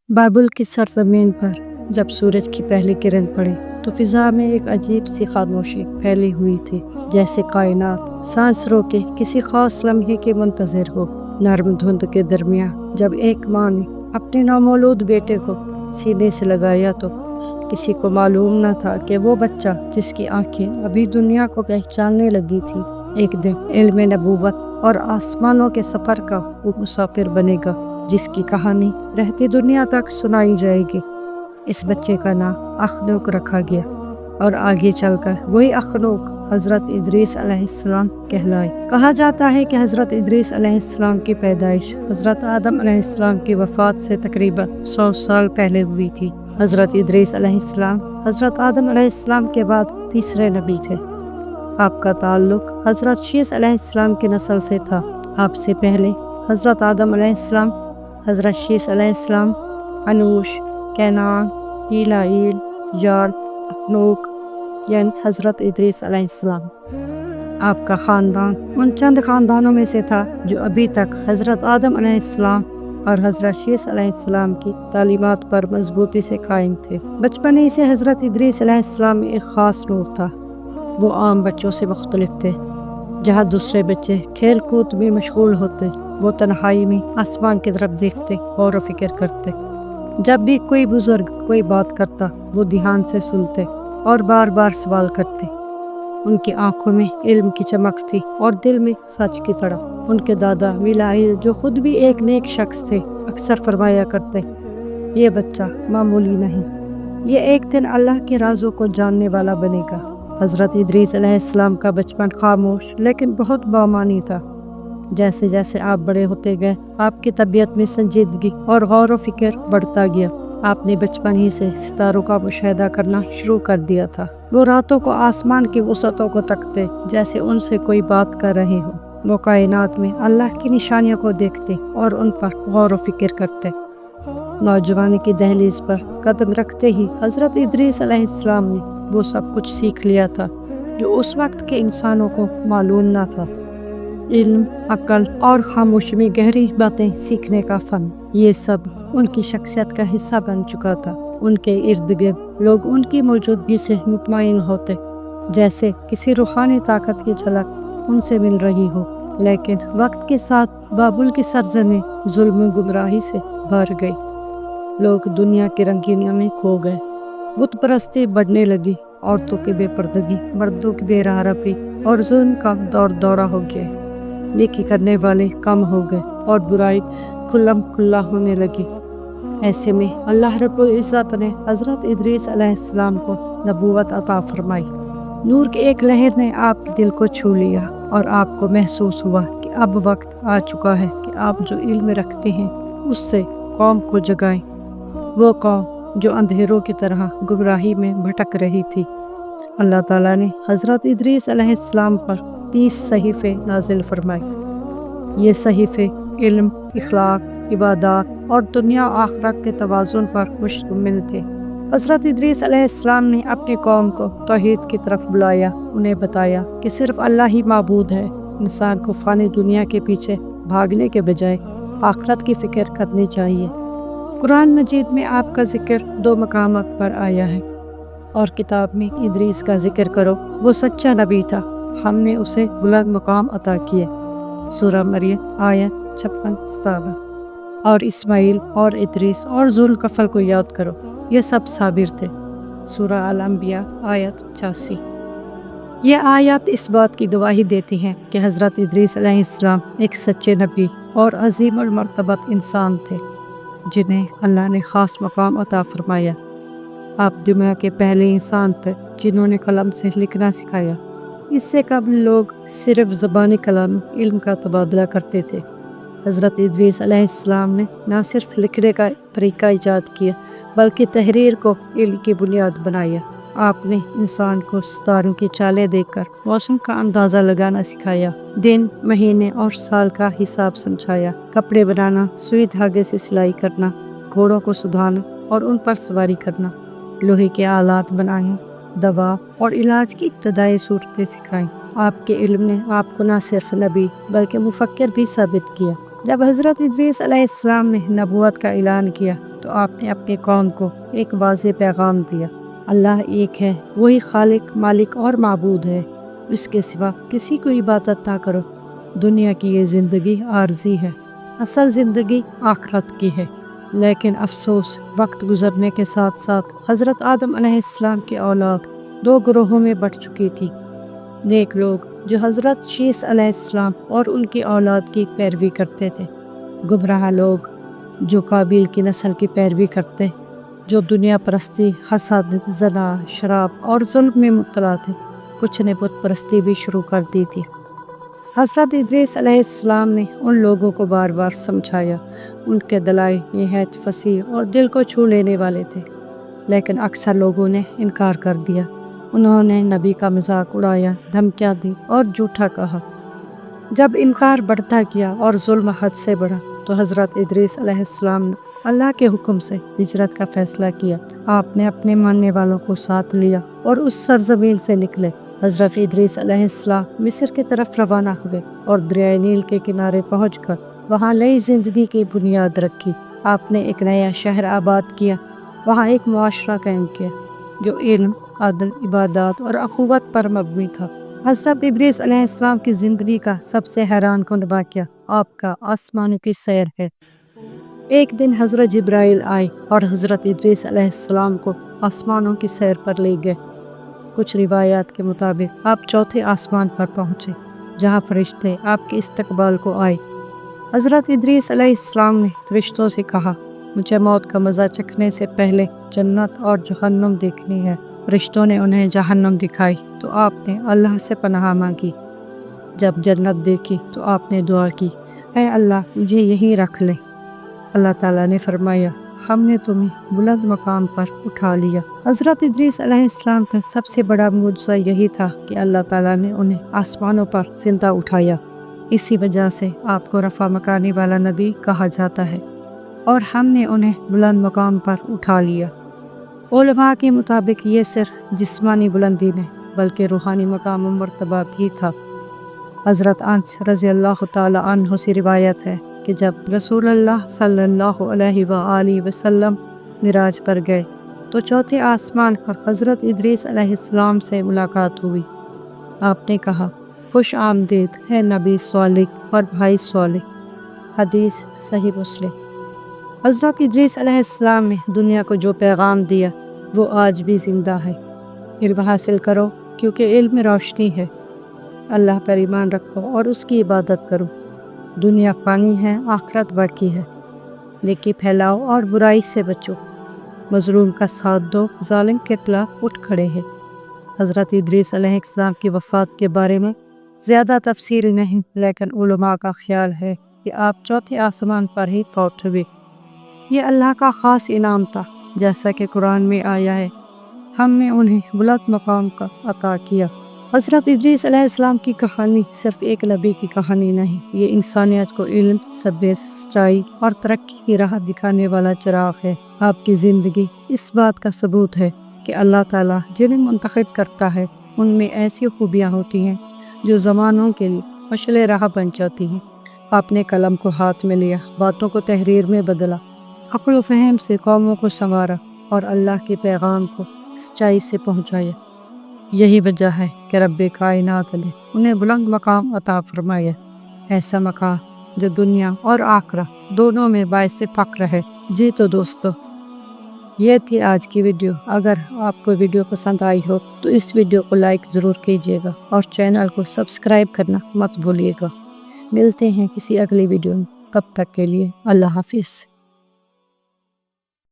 बाबुल की सरजमीन पर जब सूरज की पहली किरण पड़ी तो फिजा में एक अजीब सी खामोशी फैली हुई थी, जैसे कायनात सांस रोके किसी खास लम्हे के मुंतजर हो। नर्म धुंध के दरमियान जब एक माँ ने अपने नौमौलूद बेटे को सीने से लगाया तो किसी को मालूम न था कि वो बच्चा जिसकी आंखें अभी दुनिया को पहचानने लगी थी, एक दिन इल्म नबूवत और आसमानों के सफर का वो मुसाफिर बनेगा, जिसकी कहानी रहती दुनिया तक सुनाई जाएगी। इस बच्चे का नाम अखनूक रखा गया और आगे चलकर वही अखनूक हज़रत इदरीस अलैहिस्सलाम कहलाए। कहा जाता है कि हज़रत इदरीस अलैहिस्सलाम की पैदाइश हज़रत आदम अलैहिस्सलाम की वफ़ात से तकरीबन 100 साल पहले हुई थी। हज़रत इदरीस अलैहिस्सलाम हज़रत आदम अलैहिस्सलाम के बाद तीसरे नबी थे। आपका ताल्लुक हज़रत शीस अलैहिस्सलाम की नस्ल से था। आपसे पहले हज़रत आदम अलैहिस्सलाम, हज़रत शीस अलैहिस्सलाम, अनूश, कैनान, ईलाइल, यार, अखनूक यानी हज़रत इदरीस अलैहिस्सलाम। आपका ख़ानदान उन चंद ख़ानदानों में से था जो अभी तक हज़रत आदम अलैहिस्सलाम और हज़रत शीस अलैहिस्सलाम की तालीमात पर मजबूती से कायम थे। बचपन ही से हज़रत इदरीस अलैहिस्सलाम में एक ख़ास नूर था। वो आम बच्चों से मुख्तलिफ थे। जहाँ दूसरे बच्चे खेल कूद में मशगूल होते, वो तन्हाई में आसमान की तरफ देखते और फिक्र करते। जब भी कोई बुजुर्ग कोई बात करता, वो ध्यान से सुनते और बार बार सवाल करते। उनकी आंखों में इल्म की चमक थी और दिल में सच की तड़प। उनके दादा मिलाइल, जो खुद भी एक नेक शख्स थे, अक्सर फरमाया करते, ये बच्चा मामूली नहीं, ये एक दिन अल्लाह के राज़ों को जानने वाला बनेगा। हज़रत इदरीस अलैहिस्सलाम का बचपन खामोश लेकिन बहुत बामानी था। जैसे जैसे आप बड़े होते गए, आपकी तबीयत में संजीदगी और गौर व फिक्र बढ़ता गया। आपने बचपन ही से सितारों का मुशाहिदा करना शुरू कर दिया था। वो रातों को आसमान की वसअतों को तकते जैसे उनसे कोई बात कर रहे हो। वो कायनात में अल्लाह की निशानियों को देखते और उन पर गौर व फिक्र करते। नौजवानी की दहलीज पर कदम रखते ही हज़रत इदरीस अलैहिस्सलाम ने वो सब कुछ सीख लिया था जो उस वक्त के इंसानों को मालूम न था। इल्म, अक्ल और खामोशी में गहरी बातें सीखने का फन, ये सब उनकी शख्सियत का हिस्सा बन चुका था। उनके इर्द गिर्द लोग उनकी मौजूदगी से मुतमईन होते, जैसे किसी रूहानी ताकत की झलक उनसे मिल रही हो। लेकिन वक्त के साथ बाबुल की सरजमीं जुल्म गुमराही से भर गई। लोग दुनिया की रंगीनियों में खो गए। बुत परस्ती बढ़ने लगी। औरतों की बेपर्दगी, मर्दों की बेरहरफी और जुल्म का दौर दौरा हो गया। नेकी करने वाले कम हो गए और बुराई खुल्लम खुल्ला होने लगी। ऐसे में अल्लाह रब्बुल इज़्ज़त ने हज़रत इदरीस अलैहिस्सलाम को नबूवत अता फरमाई। नूर की एक लहर ने आपके दिल को छू लिया और आपको महसूस हुआ कि अब वक्त आ चुका है कि आप जो इल्म रखते हैं उससे कौम को जगाएं। वो कौम जो अंधेरों की तरह गुमराही में भटक रही थी। अल्लाह ताला ने हज़रत इदरीस अलैहिस्सलाम पर 30 सहीफ़े नाजिल फरमाए। ये सहीफ़े इल्म, इखलाक, इबादत और दुनिया आखिरत के तवाज़ुन पर मुश्तमिल थे। हज़रत इदरीस अलैहिस्सलाम ने अपनी कौम को तौहीद की तरफ बुलाया। उन्हें बताया कि सिर्फ अल्लाह ही माबूद है। इंसान को फ़ानी दुनिया के पीछे भागने के बजाय आखिरत की फ़िक्र करनी चाहिए। कुरान मजीद में आपका जिक्र 2 मकामात पर आया है और किताब में इदरीस का जिक्र करो, वो सच्चा नबी था, हमने उसे बुलंद मुकाम अता किए। सूरह मरियम आयत 56-57। और इस्माइल और इदरीस और जुल्कफल को याद करो, ये सब साबिर थे। सूरह अल अंबिया आयत 86। ये आयत इस बात की गवाही देती हैं कि हज़रत इदरीस अलैहिस्सलाम एक सच्चे नबी और अज़ीमुल मर्तबत इंसान थे, जिन्हें अल्लाह ने ख़ास मकाम अता फरमाया। आप दुनिया के पहले इंसान थे जिन्होंने कलम से लिखना सिखाया। इससे कबल लोग सिर्फ ज़बानी कलाम इल्म का तबादला करते थे। हज़रत इदरीस अलैहिस्सलाम ने न सिर्फ लिखने का तरीका ईजाद किया, बल्कि तहरीर को इल्म की बुनियाद बनाया। आपने इंसान को सितारों की चालें देखकर मौसम का अंदाज़ा लगाना सिखाया, दिन, महीने और साल का हिसाब समझाया। कपड़े बनाना, सुई धागे से सिलाई करना, घोड़ों को सुधारना और उन पर सवारी करना, लोहे के आलात बनाना, दवा और इलाज की इब्तदाई सूरतें सिखाईं। आपके इल्म ने आपको न सिर्फ नबी बल्कि मुफक्किर भी साबित किया। जब हज़रत इदरीस अलैहिस्सलाम ने नबूवत का ऐलान किया تو آپ نے اپنی قوم کو ایک واضح پیغام دیا: اللہ ایک ہے، وہی خالق، مالک اور معبود ہے، اس کے سوا کسی کو عبادت نہ کرو۔ دنیا کی یہ زندگی عارضی ہے، اصل زندگی آخرت کی ہے۔ لیکن افسوس، وقت گزرنے کے ساتھ ساتھ حضرت آدم علیہ السلام کی اولاد دو گروہوں میں بٹ چکی تھی۔ نیک لوگ جو حضرت شیث علیہ السلام اور ان کی اولاد کی پیروی کرتے تھے، گمراہ لوگ جو قابیل کی نسل کی پیروی کرتے، جو دنیا پرستی، حسد، زنا، شراب اور ظلم میں مبتلا تھے۔ کچھ نے بت پرستی بھی شروع کر دی تھی۔ حضرت ادریس علیہ السلام نے ان لوگوں کو بار بار سمجھایا۔ ان کے دلائل نہایت فصیح اور دل کو چھو لینے والے تھے، لیکن اکثر لوگوں نے انکار کر دیا۔ انہوں نے نبی کا مذاق اڑایا، دھمکیاں دی اور جھوٹا کہا۔ جب انکار بڑھتا گیا اور ظلم حد سے بڑھا تو حضرت ادریس علیہ السلام نے اللہ کے حکم سے ہجرت کا فیصلہ کیا۔ آپ نے اپنے ماننے والوں کو ساتھ لیا اور اس سرزمین سے نکلے۔ حضرت ادریس علیہ السلام مصر کی طرف روانہ ہوئے اور دریائے نیل کے کنارے پہنچ کر وہاں نئی زندگی کی بنیاد رکھی۔ آپ نے ایک نیا شہر آباد کیا، وہاں ایک معاشرہ قائم کیا جو علم، عدل، عبادات اور اخوت پر مبنی تھا۔ حضرت ادریس علیہ السلام کی زندگی کا سب سے حیران کن واقعہ آپ کا آسمانوں کی سیر ہے۔ ایک دن حضرت جبرائیل آئے اور حضرت ادریس علیہ السلام کو آسمانوں کی سیر پر لے گئے۔ کچھ روایات کے مطابق آپ چوتھے آسمان پر پہنچے، جہاں فرشتے آپ کے استقبال کو آئے۔ حضرت ادریس علیہ السلام نے فرشتوں سے کہا: مجھے موت کا مزہ چکھنے سے پہلے جنت اور جہنم دیکھنی ہے۔ فرشتوں نے انہیں جہنم دکھائی تو آپ نے اللہ سے پناہ مانگی۔ جب جنت دیکھی تو آپ نے دعا کی: اے اللہ، مجھے یہیں رکھ لے۔ اللہ تعالیٰ نے فرمایا: ہم نے تمہیں بلند مقام پر اٹھا لیا۔ حضرت ادریس علیہ السلام کا سب سے بڑا معجزہ یہی تھا کہ اللہ تعالیٰ نے انہیں آسمانوں پر زندہ اٹھایا۔ اسی وجہ سے آپ کو رفع مکانی والا نبی کہا جاتا ہے، اور ہم نے انہیں بلند مقام پر اٹھا لیا۔ علماء کے مطابق یہ صرف جسمانی بلندی نہیں بلکہ روحانی مقام و مرتبہ بھی تھا۔ حضرت انس رضی اللہ تعالی عنہ سے روایت ہے کہ جب رسول اللہ صلی اللہ علیہ وآلہ وسلم معراج پر گئے تو چوتھے آسمان پر حضرت ادریس علیہ السلام سے ملاقات ہوئی۔ آپ نے کہا: خوش آمدید ہے نبی صالح اور بھائی صالح۔ حدیث صحیح مسلم۔ حضرت ادریس علیہ السلام نے دنیا کو جو پیغام دیا وہ آج بھی زندہ ہے: علم حاصل کرو کیونکہ علم روشنی ہے، اللہ پر ایمان رکھو اور اس کی عبادت کرو، دنیا فانی ہے، آخرت باقی ہے، نیکی پھیلاؤ اور برائی سے بچو، مظلوم کا ساتھ دو، ظالم کے خلاف اٹھ کھڑے ہیں۔ حضرت ادریس علیہ السلام کی وفات کے بارے میں زیادہ تفصیل نہیں، لیکن علماء کا خیال ہے کہ آپ چوتھے آسمان پر ہی فوت ہوئے۔ یہ اللہ کا خاص انعام تھا، جیسا کہ قرآن میں آیا ہے: ہم نے انہیں بلند مقام کا عطا کیا۔ حضرت ادریس علیہ السلام کی کہانی صرف ایک نبی کی کہانی نہیں، یہ انسانیت کو علم، صبر، سچائی اور ترقی کی راہ دکھانے والا چراغ ہے۔ آپ کی زندگی اس بات کا ثبوت ہے کہ اللہ تعالیٰ جنہیں منتخب کرتا ہے ان میں ایسی خوبیاں ہوتی ہیں جو زمانوں کے لیے مشعل راہ بن جاتی ہیں۔ آپ نے قلم کو ہاتھ میں لیا، باتوں کو تحریر میں بدلا، عقل و فہم سے قوموں کو سنوارا اور اللہ کے پیغام کو سچائی سے پہنچایا۔ یہی وجہ ہے کہ رب کائنات نے انہیں بلند مقام عطا فرمایا، ایسا مقام جو دنیا اور آخرت دونوں میں باعث فخر ہے۔ جی تو دوستو، یہ تھی آج کی ویڈیو۔ اگر آپ کو ویڈیو پسند آئی ہو تو اس ویڈیو کو لائک ضرور کیجیے گا اور چینل کو سبسکرائب کرنا مت بھولیے گا۔ ملتے ہیں کسی اگلی ویڈیو میں، تب تک کے لیے اللہ حافظ۔